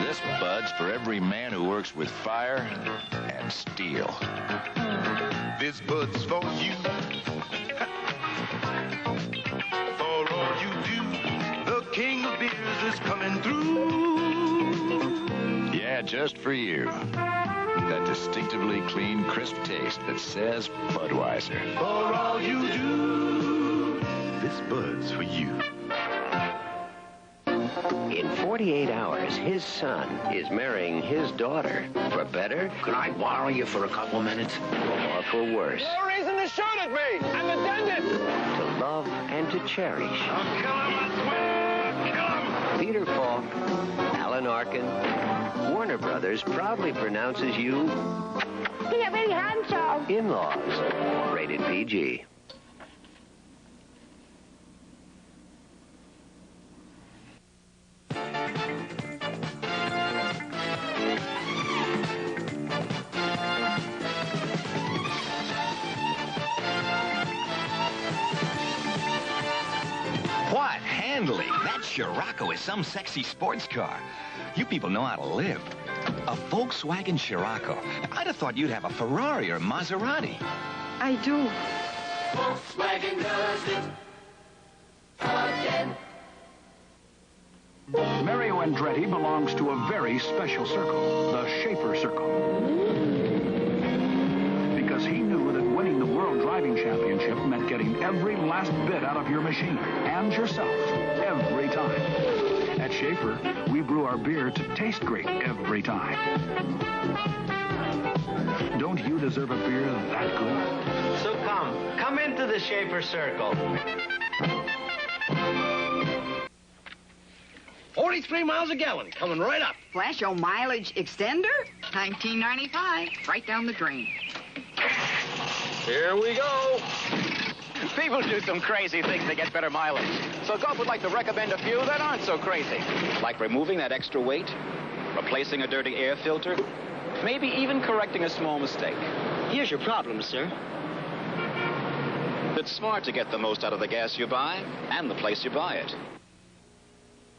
This Bud's for every man who works with fire and steel. This Bud's for you. For all you do, the king of beers is coming through. Yeah, just for you. That distinctively clean, crisp taste that says Budweiser. For all you do, this Bud's for you. In 48 hours, his son is marrying his daughter. For better? Could I borrow you for a couple minutes? Or for worse. No reason to shoot at me! I'm the dentist! To love and to cherish. I'll kill him, I swear! Kill him! Peter Falk, Alan Arkin, Warner Brothers proudly pronounces you... Yeah, very handsome. In-laws. Rated PG. What handling! That Scirocco is some sexy sports car. You people know how to live. A Volkswagen Scirocco. I'd have thought you'd have a Ferrari or a Maserati. I do. Volkswagen does it again. Mario Andretti belongs to a very special circle, the Schaefer circle. Because he knew that winning the World Driving Championship meant getting every last bit out of your machine and yourself every time. At Shaeffer, we brew our beer to taste great every time. Don't you deserve a beer that good? So come into the Schaefer circle. 43 miles a gallon, coming right up. Flash your mileage extender? $19.95, right down the drain. Here we go. People do some crazy things to get better mileage. So Gulf would like to recommend a few that aren't so crazy. Like removing that extra weight, replacing a dirty air filter, maybe even correcting a small mistake. Here's your problem, sir. It's smart to get the most out of the gas you buy and the place you buy it.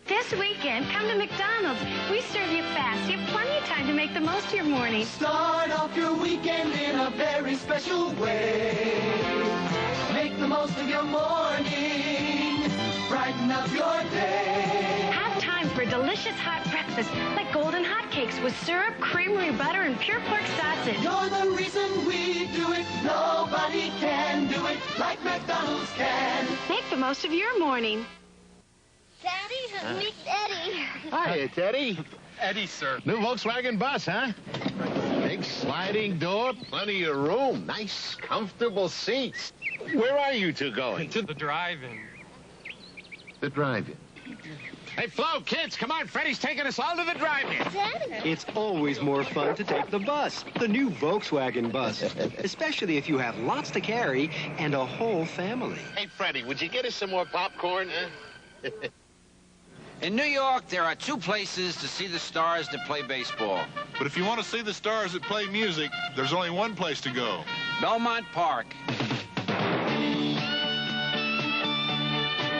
This weekend, come to McDonald's. We serve you fast. You have plenty of time to make the most of your morning. Start off your weekend in a very special way. Make the most of your morning. Brighten up your day. Have time for a delicious hot breakfast like golden hotcakes with syrup, creamery, butter, and pure pork sausage. You're the reason we do it. Nobody can do it like McDonald's can. Make the most of your morning. Daddy, meet Eddie. Hi, it's Eddie. Eddie, sir. New Volkswagen Bus, huh? Big sliding door, plenty of room, nice, comfortable seats. Where are you two going? To the drive-in. The drive-in. Hey, Flo, kids, come on. Freddie's taking us all to the drive-in. Daddy. It's always more fun to take the bus, the new Volkswagen Bus, especially if you have lots to carry and a whole family. Hey, Freddie, would you get us some more popcorn? In New York, there are two places to see the stars that play baseball. But if you want to see the stars that play music, there's only one place to go. Belmont Park.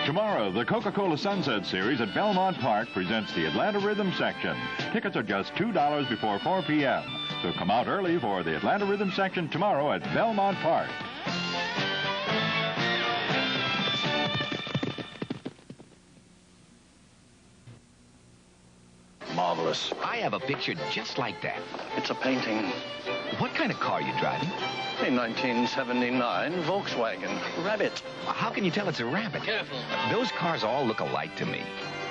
Tomorrow, the Coca-Cola Sunset Series at Belmont Park presents the Atlanta Rhythm section. Tickets are just $2 before 4 p.m. So come out early for the Atlanta Rhythm section tomorrow at Belmont Park. Marvelous. I have a picture just like that. It's a painting. What kind of car are you driving? A 1979 Volkswagen Rabbit. How can you tell it's a Rabbit? Careful. Those cars all look alike to me.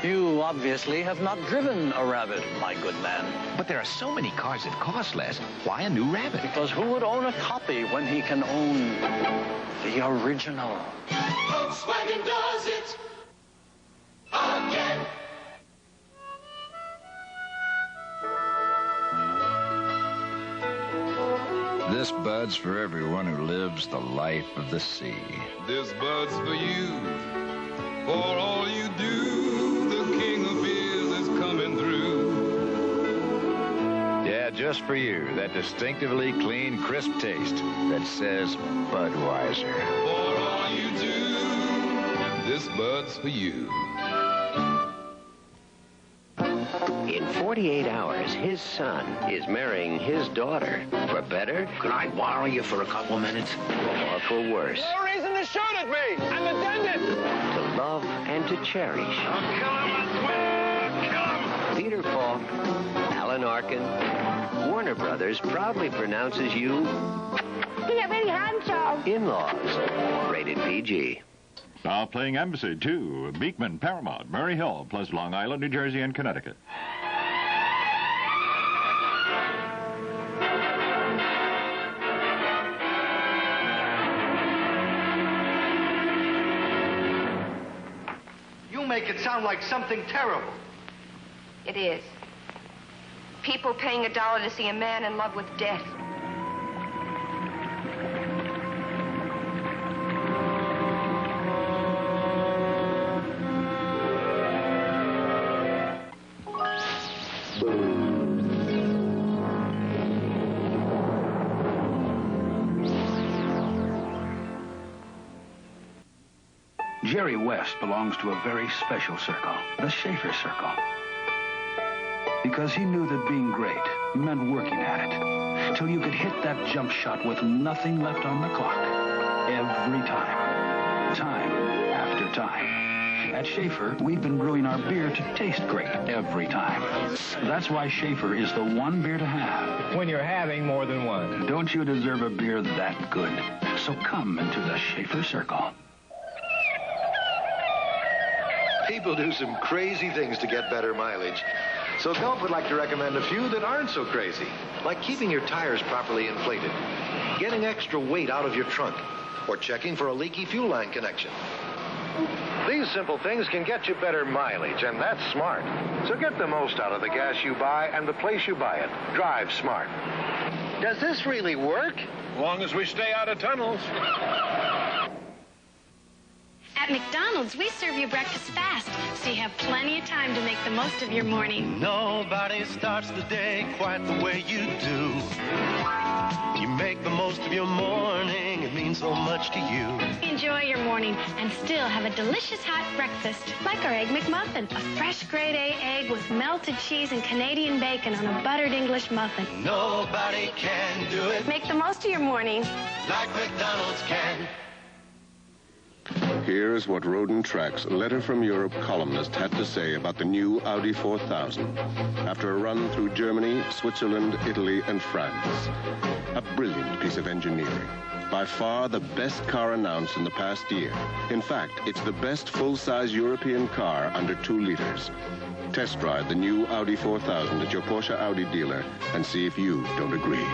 You obviously have not driven a Rabbit, my good man. But there are so many cars that cost less. Why a new Rabbit? Because who would own a copy when he can own the original? Volkswagen does it again. This Bud's for everyone who lives the life of the sea. This Bud's for you. For all you do, the king of beers is coming through. Yeah, just for you. That distinctively clean, crisp taste that says Budweiser. For all you do, this Bud's for you. In 48 hours, his son is marrying his daughter. For better? Could I borrow you for a couple minutes? Or for worse. No reason to shoot at me! I'm the dentist! To love and to cherish. I'll kill him, I swear! Kill him! Peter Falk, Alan Arkin, Warner Brothers proudly pronounces you... Get ready, Hancho. In-laws. Rated PG. Now playing Embassy, too. Beekman, Paramount, Murray Hill, plus Long Island, New Jersey, and Connecticut. You make it sound like something terrible. It is. People paying $1 to see a man in love with death. Jerry West belongs to a very special circle, the Schaefer circle. Because he knew that being great meant working at it, till you could hit that jump shot with nothing left on the clock. Every time. Time after time. At Shaeffer, we've been brewing our beer to taste great every time. That's why Shaeffer is the one beer to have. When you're having more than one. Don't you deserve a beer that good? So come into the Schaefer circle. People do some crazy things to get better mileage. So Gulf would like to recommend a few that aren't so crazy, like keeping your tires properly inflated, getting extra weight out of your trunk, or checking for a leaky fuel line connection. These simple things can get you better mileage, and that's smart. So get the most out of the gas you buy and the place you buy it. Drive smart. Does this really work? As long as we stay out of tunnels. At McDonald's, we serve you breakfast fast, so you have plenty of time to make the most of your morning. Nobody starts the day quite the way you do. You make the most of your morning. It means so much to you. Enjoy your morning and still have a delicious hot breakfast, like our Egg McMuffin, a fresh grade A egg with melted cheese and Canadian bacon on a buttered English muffin. Nobody can do it Make the most of your morning. like McDonald's can. Here's what Roden Track's Letter from Europe columnist had to say about the new Audi 4000 after a run through Germany, Switzerland, Italy, and France. A brilliant piece of engineering. By far the best car announced in the past year. In fact, it's the best full-size European car under 2 liters. Test drive the new Audi 4000 at your Porsche Audi dealer and see if you don't agree.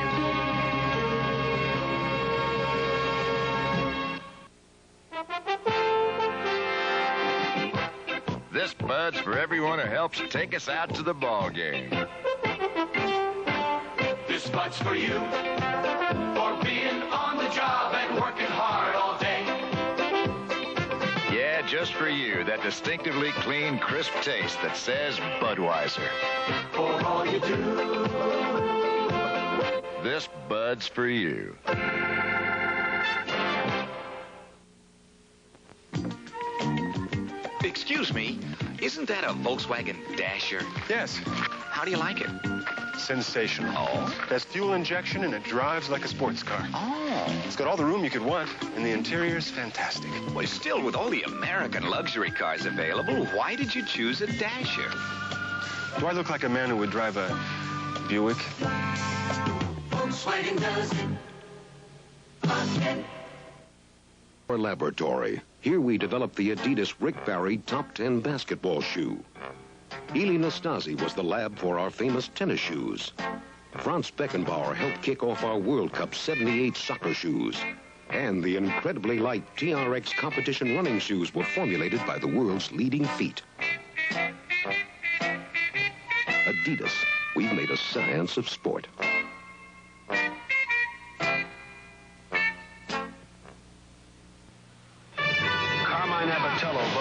This Bud's for everyone who helps take us out to the ball game. This Bud's for you, for being on the job and working hard all day. Yeah, just for you, that distinctively clean, crisp taste that says Budweiser. For all you do. This Bud's for you. Excuse me, isn't that a Volkswagen Dasher? Yes. How do you like it? Sensational. Oh? Has fuel injection and it drives like a sports car. Oh. It's got all the room you could want, and the interior's fantastic. Well, still, with all the American luxury cars available, why did you choose a Dasher? Do I look like a man who would drive a Buick? Volkswagen does it. Again. Our laboratory. Here we developed the Adidas Rick Barry Top 10 basketball shoe. Eli Nastasi was the lab for our famous tennis shoes. Franz Beckenbauer helped kick off our World Cup 78 soccer shoes. And the incredibly light TRX competition running shoes were formulated by the world's leading feet. Adidas, we've made a science of sport.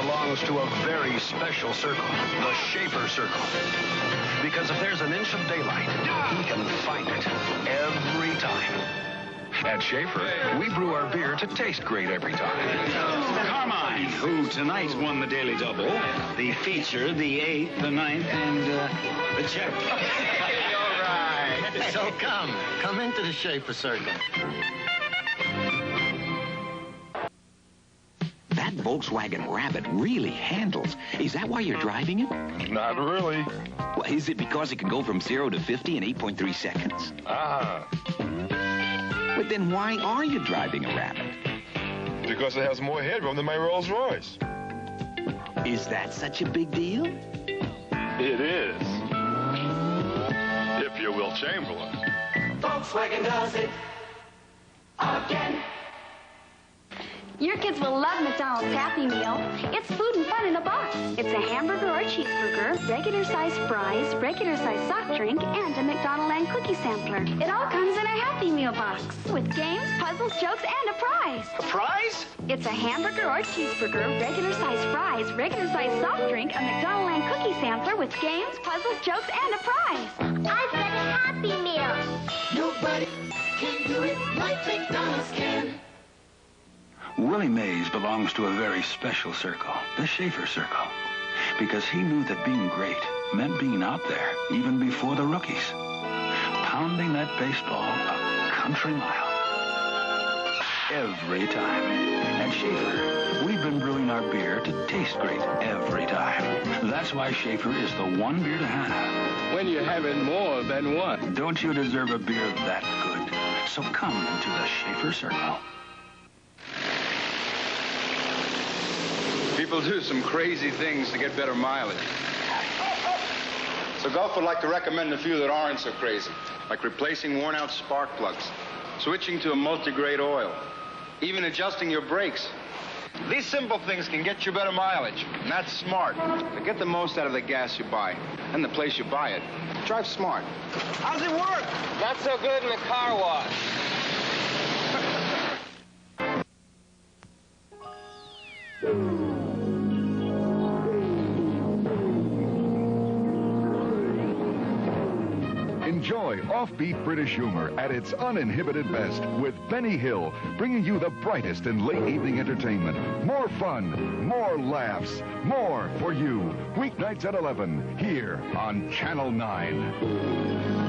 Belongs to a very special circle, the Schaefer circle. Because if there's an inch of daylight, he can find it every time. At Schaefer, we brew our beer to taste great every time. Carmine, who tonight won the Daily Double, the feature, the 8th, the 9th, and the check. All right. So come into the Schaefer Circle. That Volkswagen Rabbit really handles. Is that why you're driving it? Not really. Well, is it because it can go from 0 to 50 in 8.3 seconds? Ah. But then why are you driving a Rabbit? Because it has more headroom than my Rolls Royce. Is that such a big deal? It is. If you will, Chamberlain. Volkswagen does it again. Your kids will love McDonald's Happy Meal. It's food and fun in a box. It's a hamburger or cheeseburger, regular-sized fries, regular-sized soft drink, and a McDonald and cookie sampler. It all comes in a Happy Meal box with games, puzzles, jokes, and a prize. A prize? It's a hamburger or cheeseburger, regular-sized fries, regular-sized soft drink, a McDonald and cookie sampler with games, puzzles, jokes, and a prize. I've got a Happy Meal. Nobody can do it like McDonald's can. Willie Mays belongs to a very special circle, the Schaefer Circle, because he knew that being great meant being out there even before the rookies, pounding that baseball a country mile. Every time. At Schaefer, we've been brewing our beer to taste great every time. That's why Schaefer is the one beer to have. When you're having more than one. Don't you deserve a beer that good? So come into the Schaefer Circle. People do some crazy things to get better mileage. So Gulf would like to recommend a few that aren't so crazy, like replacing worn-out spark plugs, switching to a multi-grade oil, even adjusting your brakes. These simple things can get you better mileage, and that's smart. To get the most out of the gas you buy, and the place you buy it, drive smart. How's it work? Not so good in the car wash. Enjoy offbeat British humor at its uninhibited best with Benny Hill, bringing you the brightest in late evening entertainment. More fun, more laughs, more for you. Weeknights at 11 here on Channel 9.